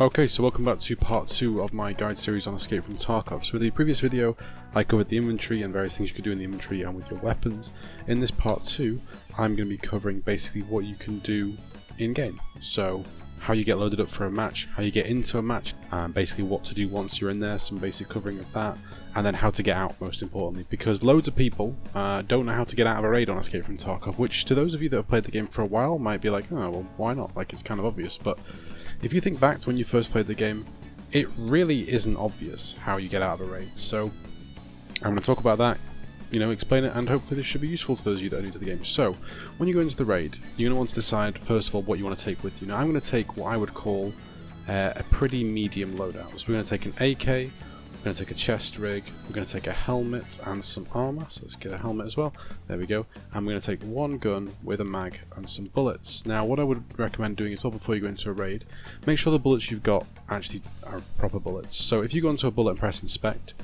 Okay, so welcome back to part 2 of my guide series on Escape from Tarkov. So in the previous video, I covered the inventory and various things you could do in the inventory and with your weapons. In this part 2, I'm going to be covering basically what you can do in-game. So, how you get loaded up for a match, how you get into a match, and basically what to do once you're in there, some basic covering of that, and then how to get out, most importantly, because loads of people don't know how to get out of a raid on Escape from Tarkov, which to those of you that have played the game for a while might be like, oh, well, why not? Like, it's kind of obvious, but if you think back to when you first played the game, it really isn't obvious how you get out of a raid. So I'm going to talk about that, explain it, and hopefully this should be useful to those of you that are new to the game. So when you go into the raid, you're going to want to decide first of all what you want to take with you. Now I'm going to take what I would call a pretty medium loadout. So we're going to take an AK, we're going to take a chest rig, we're going to take a helmet and some armor, so let's get a helmet as well, there we go, and we're going to take one gun with a mag and some bullets. Now what I would recommend doing is, well, before you go into a raid, make sure the bullets you've got actually are proper bullets. So if you go into a bullet and press inspect,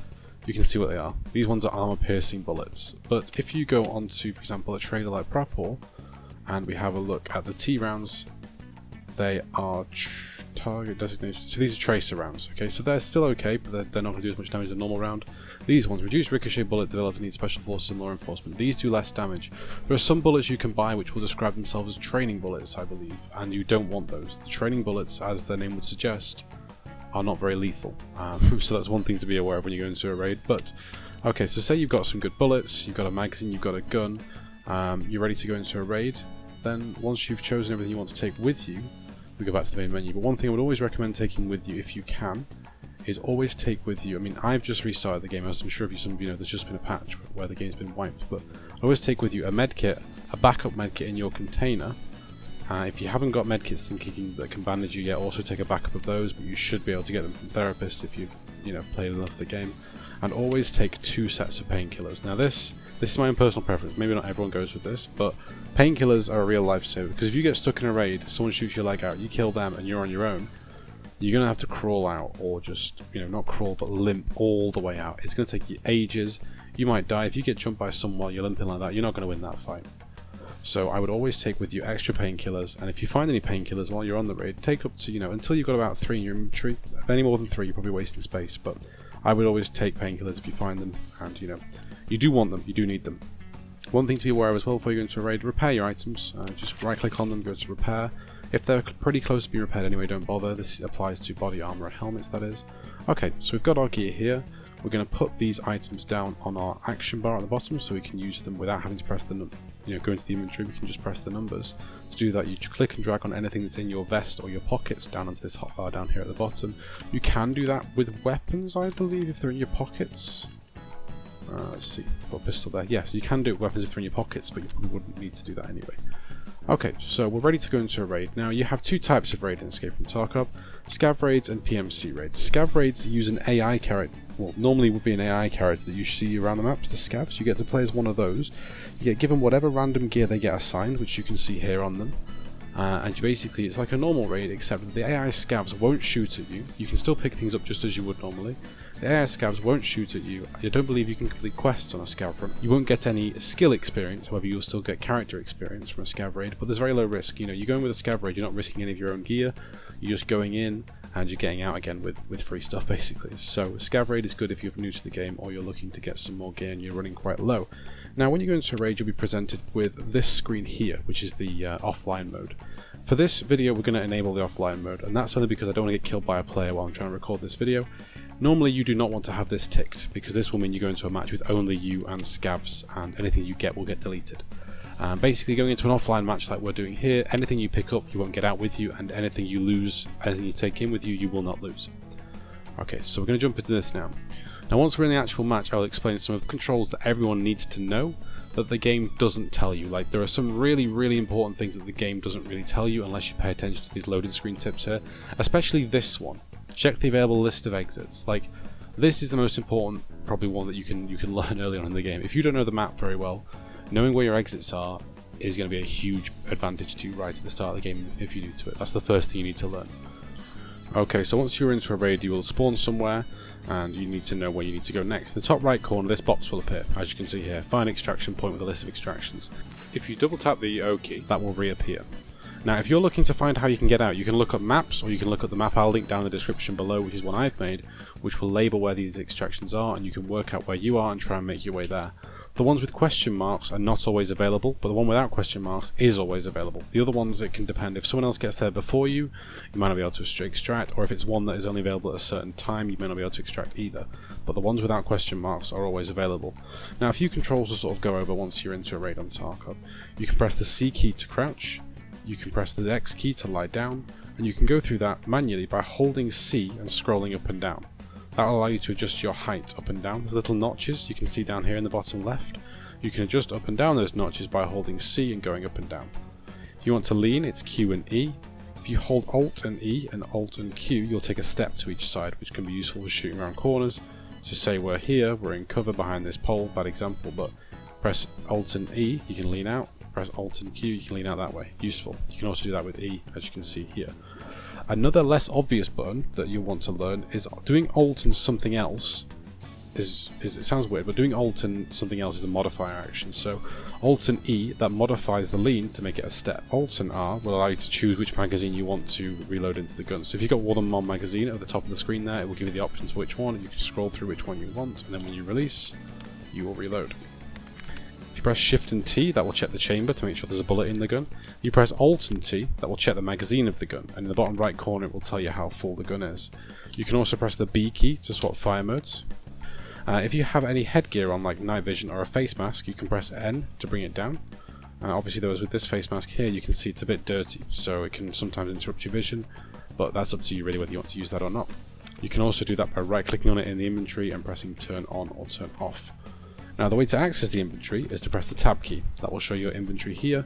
you can see what they are. These ones are armor piercing bullets, but if you go onto, for example, a trader like Prapor, and we have a look at the T rounds, they are target designation. So these are tracer rounds, okay? So they're still okay, but they're not going to do as much damage as a normal round. These ones, reduce ricochet bullet, developed to need special forces and law enforcement. These do less damage. There are some bullets you can buy which will describe themselves as training bullets, I believe, and you don't want those. The training bullets, as their name would suggest, are not very lethal. So that's one thing to be aware of when you go into a raid. But, okay, so say you've got some good bullets, you've got a magazine, you've got a gun, you're ready to go into a raid, then once you've chosen everything you want to take with you, we go back to the main menu. But one thing I would always recommend taking with you, if you can, is always take with you, I mean, I've just restarted the game, as I'm sure if some of you know, there's just been a patch where the game's been wiped, but always take with you a medkit, a backup medkit in your container. If you haven't got medkits that can bandage you yet, also take a backup of those, but you should be able to get them from therapists if you've played enough of the game. And always take 2 sets of painkillers. Now this is my own personal preference, maybe not everyone goes with this, but painkillers are a real lifesaver, because if you get stuck in a raid, someone shoots your leg out, you kill them and you're on your own, you're going to have to crawl out, or just, not crawl, but limp all the way out. It's going to take you ages, you might die. If you get jumped by someone while you're limping like that, you're not going to win that fight. So I would always take with you extra painkillers, and if you find any painkillers while you're on the raid, take up to, until you've got about 3 in your inventory. Any more than 3, you're probably wasting space, but I would always take painkillers if you find them, and you do want them, you do need them. One thing to be aware of as well before you go into a raid, repair your items. Just right click on them, go to repair. If they're pretty close to being repaired anyway, don't bother. This applies to body armor and helmets, that is. Okay, so we've got our gear here. We're going to put these items down on our action bar at the bottom so we can use them without having to press the go into the inventory. We can just press the numbers. To do that, you click and drag on anything that's in your vest or your pockets down onto this hotbar down here at the bottom. You can do that with weapons, I believe, if they're in your pockets. Let's see, got a pistol there. Yes, you can do it with weapons if they're in your pockets, but you probably wouldn't need to do that anyway. Okay, so we're ready to go into a raid. Now you have 2 types of raid in Escape from Tarkov: scav raids and PMC raids. Scav raids use an AI character, well, normally would be an AI character that you see around the maps, the scavs. You get to play as one of those. You get given whatever random gear they get assigned, which you can see here on them. And basically it's like a normal raid, except that the AI scavs won't shoot at you. You can still pick things up just as you would normally. The AI scavs won't shoot at you. I don't believe you can complete quests on a scav run. You won't get any skill experience, however you'll still get character experience from a scav raid, but there's very low risk. You go in with a scav raid, you're not risking any of your own gear, you're just going in and you're getting out again with free stuff basically. So scav raid is good if you're new to the game or you're looking to get some more gear and you're running quite low. Now when you go into a raid, you'll be presented with this screen here, which is the offline mode. For this video we're going to enable the offline mode, and that's only because I don't want to get killed by a player while I'm trying to record this video. Normally you do not want to have this ticked, because this will mean you go into a match with only you and scavs, and anything you get will get deleted. Basically going into an offline match like we're doing here, anything you pick up you won't get out with you, and anything you lose, anything you take in with you, you will not lose. Okay, so we're going to jump into this now. Now once we're in the actual match, I'll explain some of the controls that everyone needs to know that the game doesn't tell you. Like, there are some really important things that the game doesn't really tell you unless you pay attention to these loading screen tips here, especially this one. Check the available list of exits. Like, this is the most important, probably one that you can learn early on in the game. If you don't know the map very well, knowing where your exits are is going to be a huge advantage to you right at the start of the game if you're new to it. That's the first thing you need to learn. Okay, so once you're into a raid, you will spawn somewhere, and you need to know where you need to go next. In the top right corner, this box will appear, as you can see here. Find extraction point with a list of extractions. If you double tap the O key, that will reappear. Now if you're looking to find how you can get out, you can look up maps, or you can look at the map I'll link down in the description below, which is one I've made, which will label where these extractions are, and you can work out where you are and try and make your way there. The ones with question marks are not always available, but the one without question marks is always available. The other ones, it can depend. If someone else gets there before you, you might not be able to extract, or if it's one that is only available at a certain time, you may not be able to extract either. But the ones without question marks are always available. Now a few controls to sort of go over once you're into a raid on Tarkov. You can press the C key to crouch, you can press the X key to lie down, and you can go through that manually by holding C and scrolling up and down. That will allow you to adjust your height up and down. There's little notches you can see down here in the bottom left. You can adjust up and down those notches by holding C and going up and down. If you want to lean, it's Q and E. If you hold Alt and E and Alt and Q, you'll take a step to each side, which can be useful for shooting around corners. So say we're here, we're in cover behind this pole, bad example, but press Alt and E, you can lean out. Press Alt and Q, you can lean out that way. Useful. You can also do that with E, as you can see here. Another less obvious button that you'll want to learn is doing Alt and something else. It sounds weird, but doing Alt and something else is a modifier action. So Alt and E, that modifies the lean to make it a step. Alt and R will allow you to choose which magazine you want to reload into the gun. So if you've got more than one magazine at the top of the screen there, it will give you the options for which one, and you can scroll through which one you want, and then when you release, you will reload. If you press Shift and T, that will check the chamber to make sure there's a bullet in the gun. You press Alt and T, that will check the magazine of the gun, and in the bottom right corner it will tell you how full the gun is. You can also press the B key to swap fire modes. If you have any headgear on, like night vision or a face mask, you can press N to bring it down. Obviously those with this face mask here, you can see it's a bit dirty, so it can sometimes interrupt your vision, but that's up to you really whether you want to use that or not. You can also do that by right clicking on it in the inventory and pressing turn on or turn off. Now the way to access the inventory is to press the tab key. That will show your inventory here.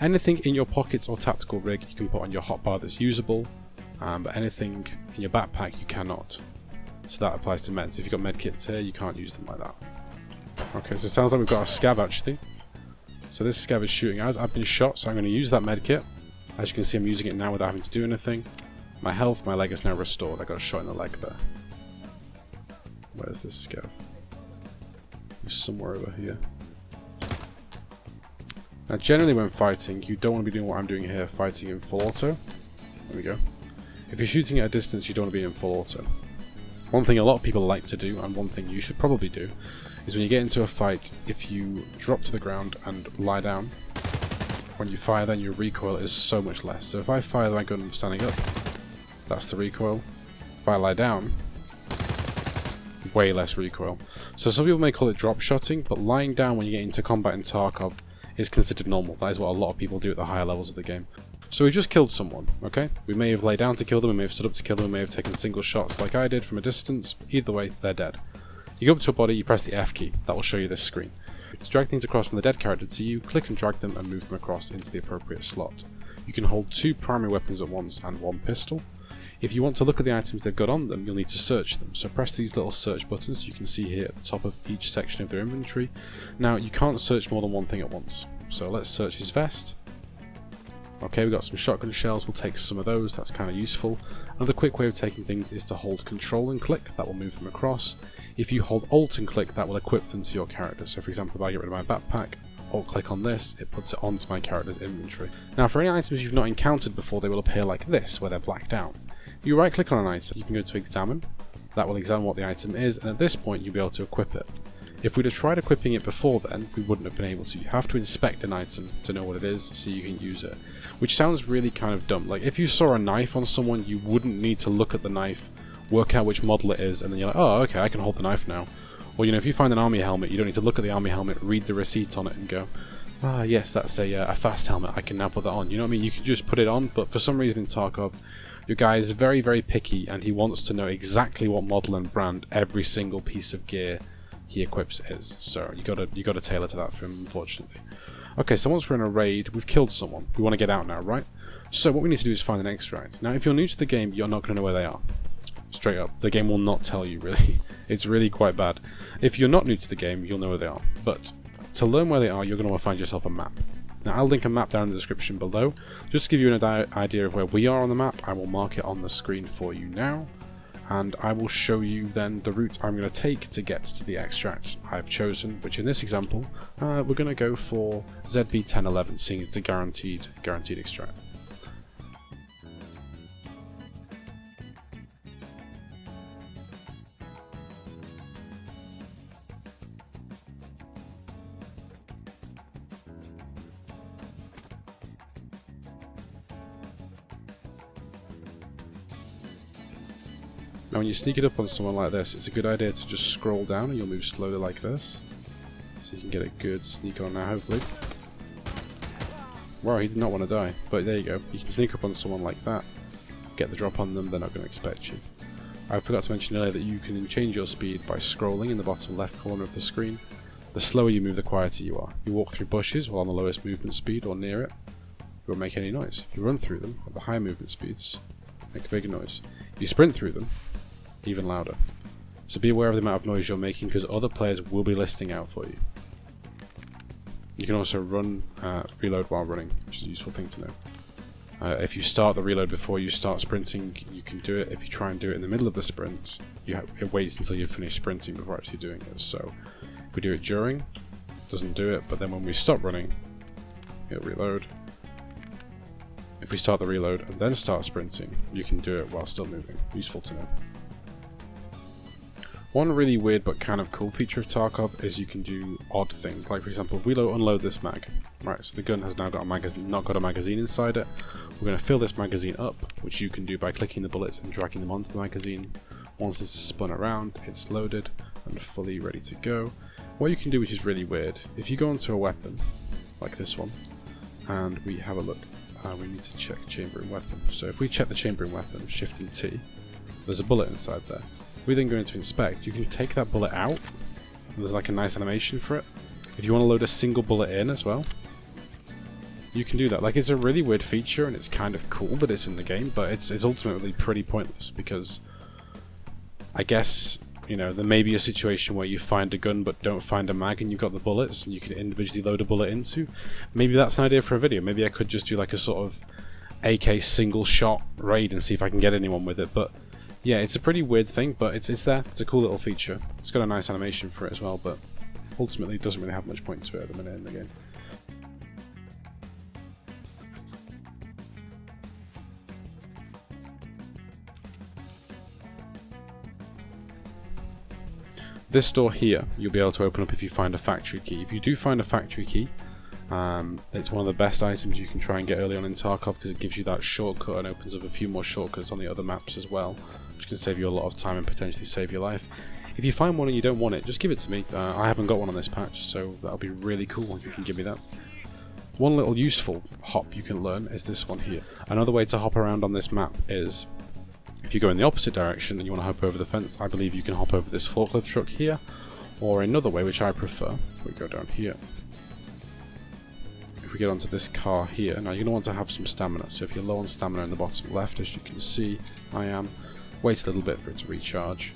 Anything in your pockets or tactical rig you can put on your hotbar that's usable, but anything in your backpack you cannot. So that applies to meds. If you've got med kits here, you can't use them like that. Okay, so it sounds like we've got a scav actually. So this scav is shooting as I've been shot, so I'm going to use that med kit. As you can see, I'm using it now without having to do anything. My health, my leg is now restored. I got a shot in the leg there. Where's this scav? He's somewhere over here. Now generally when fighting, you don't want to be doing what I'm doing here, fighting in full auto. There we go. If you're shooting at a distance, you don't want to be in full auto. One thing a lot of people like to do, and one thing you should probably do, is when you get into a fight, if you drop to the ground and lie down, when you fire then your recoil is so much less. So if I fire my gun standing up, that's the recoil. If I lie down, way less recoil. So some people may call it drop shotting, but lying down when you get into combat in Tarkov is considered normal. That is what a lot of people do at the higher levels of the game. So we just killed someone, okay? We may have laid down to kill them, we may have stood up to kill them, we may have taken single shots like I did from a distance. Either way, they're dead. You go up to a body, you press the F key. That will show you this screen. To drag things across from the dead character to you, click and drag them and move them across into the appropriate slot. You can hold 2 primary weapons at once and 1 pistol. If you want to look at the items they've got on them, you'll need to search them. So press these little search buttons you can see here at the top of each section of their inventory. Now, you can't search more than one thing at once. So let's search his vest. Okay, we've got some shotgun shells, we'll take some of those, that's kind of useful. Another quick way of taking things is to hold Control and click, that will move them across. If you hold Alt and click, that will equip them to your character. So for example, if I get rid of my backpack, Alt click on this, it puts it onto my character's inventory. Now for any items you've not encountered before, they will appear like this, where they're blacked out. If you right click on an item, you can go to Examine, that will examine what the item is, and at this point you'll be able to equip it. If we'd have tried equipping it before then, we wouldn't have been able to. You have to inspect an item to know what it is so you can use it. Which sounds really kind of dumb. Like if you saw a knife on someone, you wouldn't need to look at the knife, work out which model it is, and then you're like, oh okay, I can hold the knife now. Or you know, if you find an army helmet, you don't need to look at the army helmet, read the receipt on it and go, ah yes, that's a fast helmet, I can now put that on. You know what I mean? You can just put it on, but for some reason in Tarkov, your guy is very, very picky and he wants to know exactly what model and brand every single piece of gear he equips is. So you gotta tailor to that for him, unfortunately. Okay, so once we're in a raid, we've killed someone. We want to get out now, right? So what we need to do is find an extract. Now, if you're new to the game, you're not going to know where they are. Straight up, the game will not tell you, really. It's really quite bad. If you're not new to the game, you'll know where they are. But to learn where they are, you're going to want to find yourself a map. Now, I'll link a map down in the description below. Just to give you an idea of where we are on the map, I will mark it on the screen for you now. And I will show you then the route I'm going to take to get to the extract I've chosen, which in this example, we're going to go for ZB1011, seeing it's a guaranteed extract. Now when you sneak it up on someone like this, it's a good idea to just scroll down and you'll move slowly like this. So you can get a good sneak on now, hopefully. Wow, he did not want to die, but there you go. You can sneak up on someone like that, get the drop on them, they're not going to expect you. I forgot to mention earlier that you can change your speed by scrolling in the bottom left corner of the screen. The slower you move, the quieter you are. You walk through bushes while on the lowest movement speed or near it, you won't make any noise. If you run through them at the higher movement speeds, make a bigger noise. If you sprint through them, even louder. So be aware of the amount of noise you're making because other players will be listening out for you. You can also reload while running, which is a useful thing to know. If you start the reload before you start sprinting, you can do it. If you try and do it in the middle of the sprint, it waits until you finish sprinting before actually doing it. So if we do it during, it doesn't do it, but then when we stop running, it'll reload. If we start the reload and then start sprinting, you can do it while still moving. Useful to know. One really weird but kind of cool feature of Tarkov is you can do odd things, like for example, unload this mag. Right, so the gun has now got not got a magazine inside it. We're going to fill this magazine up, which you can do by clicking the bullets and dragging them onto the magazine. Once this is spun around, it's loaded and fully ready to go. What you can do, which is really weird, if you go onto a weapon, like this one, and we have a look, we need to check chambering weapon. So if we check the chambering weapon, Shift and T, there's a bullet inside there. We then go into inspect, you can take that bullet out, there's like a nice animation for it. If you want to load a single bullet in as well, you can do that. Like, it's a really weird feature and it's kind of cool that it's in the game, but it's ultimately pretty pointless because I guess, you know, there may be a situation where you find a gun but don't find a mag and you've got the bullets and you can individually load a bullet into. Maybe that's an idea for a video. Maybe I could just do like a sort of AK single shot raid and see if I can get anyone with it, but yeah, it's a pretty weird thing, but it's there. It's a cool little feature. It's got a nice animation for it as well, but ultimately it doesn't really have much point to it at the minute in the game. This door here, you'll be able to open up if you find a factory key. If you do find a factory key, it's one of the best items you can try and get early on in Tarkov because it gives you that shortcut and opens up a few more shortcuts on the other maps as well, which can save you a lot of time and potentially save your life. If you find one and you don't want it, just give it to me. I haven't got one on this patch, so that'll be really cool if you can give me that. One little useful hop you can learn is this one here. Another way to hop around on this map is, if you go in the opposite direction and you want to hop over the fence, I believe you can hop over this forklift truck here, or another way, which I prefer, we go down here. If we get onto this car here, now you're going to want to have some stamina, so if you're low on stamina in the bottom left, as you can see, I am, wait a little bit for it to recharge.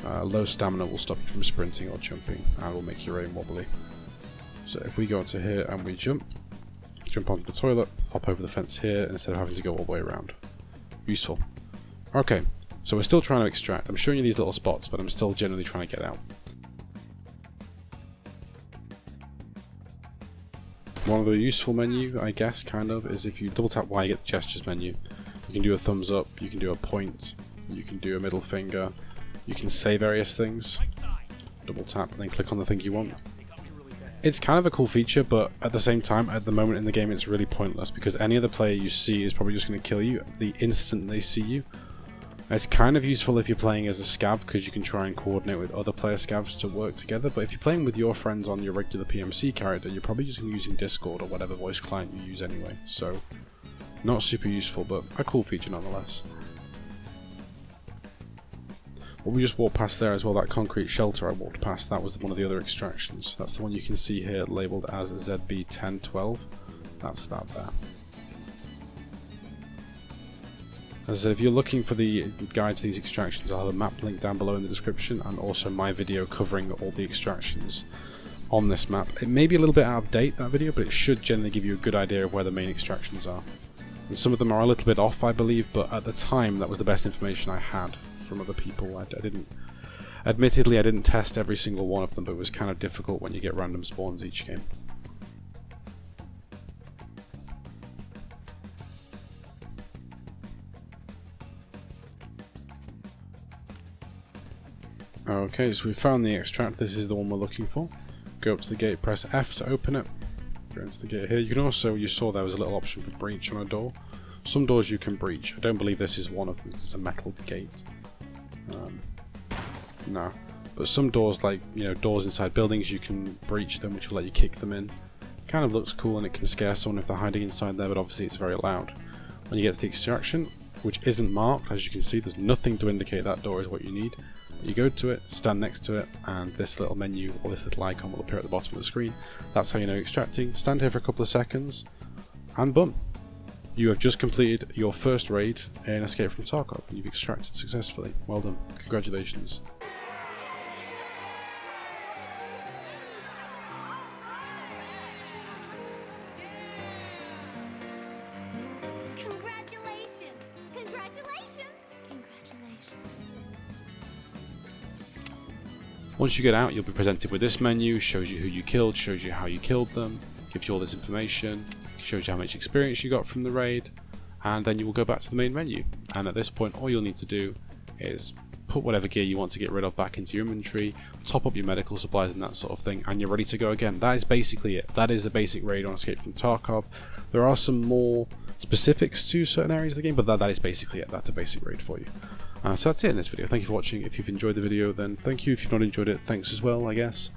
Low stamina will stop you from sprinting or jumping, and will make your aim wobbly. So if we go onto here and we jump onto the toilet, hop over the fence here, instead of having to go all the way around. Useful. Okay, so we're still trying to extract. I'm showing you these little spots, but I'm still generally trying to get out. One of the useful menu, I guess, kind of, is if you double tap Y, you get the gestures menu. You can do a thumbs up, you can do a point, you can do a middle finger, you can say various things. Double tap and then click on the thing you want. It's kind of a cool feature, but at the same time, at the moment in the game, it's really pointless because any other player you see is probably just going to kill you the instant they see you. It's kind of useful if you're playing as a scav because you can try and coordinate with other player scavs to work together, but if you're playing with your friends on your regular PMC character, you're probably just using Discord or whatever voice client you use anyway, so not super useful, but a cool feature nonetheless. Well, we just walked past there as well, that concrete shelter I walked past, that was one of the other extractions. That's the one you can see here labelled as ZB1012. That's that there. As I said, if you're looking for the guide to these extractions, I'll have a map link down below in the description, and also my video covering all the extractions on this map. It may be a little bit out of date, that video, but it should generally give you a good idea of where the main extractions are. And some of them are a little bit off, I believe, but at the time that was the best information I had from other people. Admittedly, I didn't test every single one of them, but it was kind of difficult when you get random spawns each game. Okay, so we found the extract. This is the one we're looking for. Go up to the gate, press F to open it. Go into the gate here. You can also, you saw there was a little option for breach on a door. Some doors you can breach. I don't believe this is one of them. It's a metal gate. No. But some doors, like, you know, doors inside buildings, you can breach them, which will let you kick them in. Kind of looks cool, and it can scare someone if they're hiding inside there, but obviously it's very loud. When you get to the extraction, which isn't marked, as you can see, there's nothing to indicate that door is what you need. You go to it, stand next to it, and this little menu, or this little icon, will appear at the bottom of the screen. That's how you know you're extracting. Stand here for a couple of seconds, and boom. You have just completed your first raid in Escape from Tarkov, and you've extracted successfully. Well done. Congratulations. Congratulations! Congratulations! Congratulations! Once you get out, you'll be presented with this menu. Shows you who you killed, shows you how you killed them, gives you all this information, shows you how much experience you got from the raid, and then you will go back to the main menu. And at this point, all you'll need to do is put whatever gear you want to get rid of back into your inventory, top up your medical supplies and that sort of thing, and you're ready to go again. That is basically it. That is a basic raid on Escape from Tarkov. There are some more specifics to certain areas of the game, but that is basically it. That's a basic raid for you. So that's it in this video. Thank you for watching. If you've enjoyed the video, then thank you. If you've not enjoyed it, thanks as well, I guess.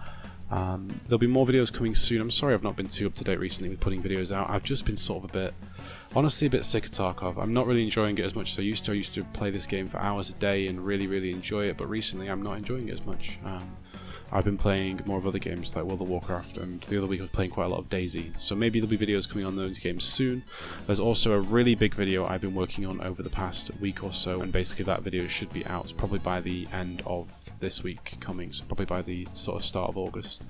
There'll be more videos coming soon. I'm sorry I've not been too up to date recently with putting videos out. I've just been sort of honestly a bit sick of Tarkov. I'm not really enjoying it as much as I used to. I used to play this game for hours a day and really enjoy it, but recently I'm not enjoying it as much. I've been playing more of other games like World of Warcraft, and the other week I was playing quite a lot of DayZ, so maybe there'll be videos coming on those games soon. There's also a really big video I've been working on over the past week or so, and basically that video should be out probably by the end of this week coming, so probably by the sort of start of August.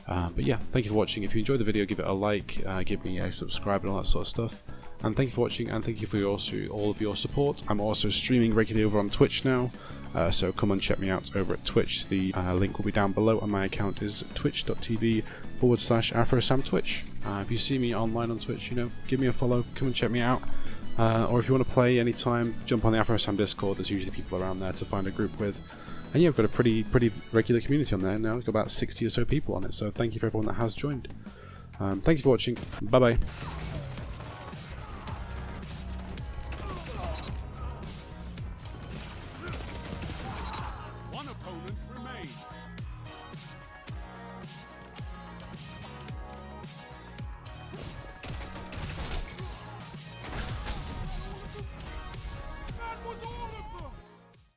But yeah, thank you for watching. If you enjoyed the video, give it a like, give me a subscribe and all that sort of stuff. And thank you for watching, and thank you for all of your support. I'm also streaming regularly over on Twitch now, so come and check me out over at Twitch. The link will be down below, and my account is twitch.tv/Afro-Sam Twitch. If you see me online on Twitch, you know, give me a follow, come and check me out. Or if you want to play anytime, jump on the Afro-Sam Discord. There's usually people around there to find a group with. And yeah, I've got a pretty regular community on there now. I've got about 60 or so people on it, so thank you for everyone that has joined. Thank you for watching. Bye bye. One opponent remains.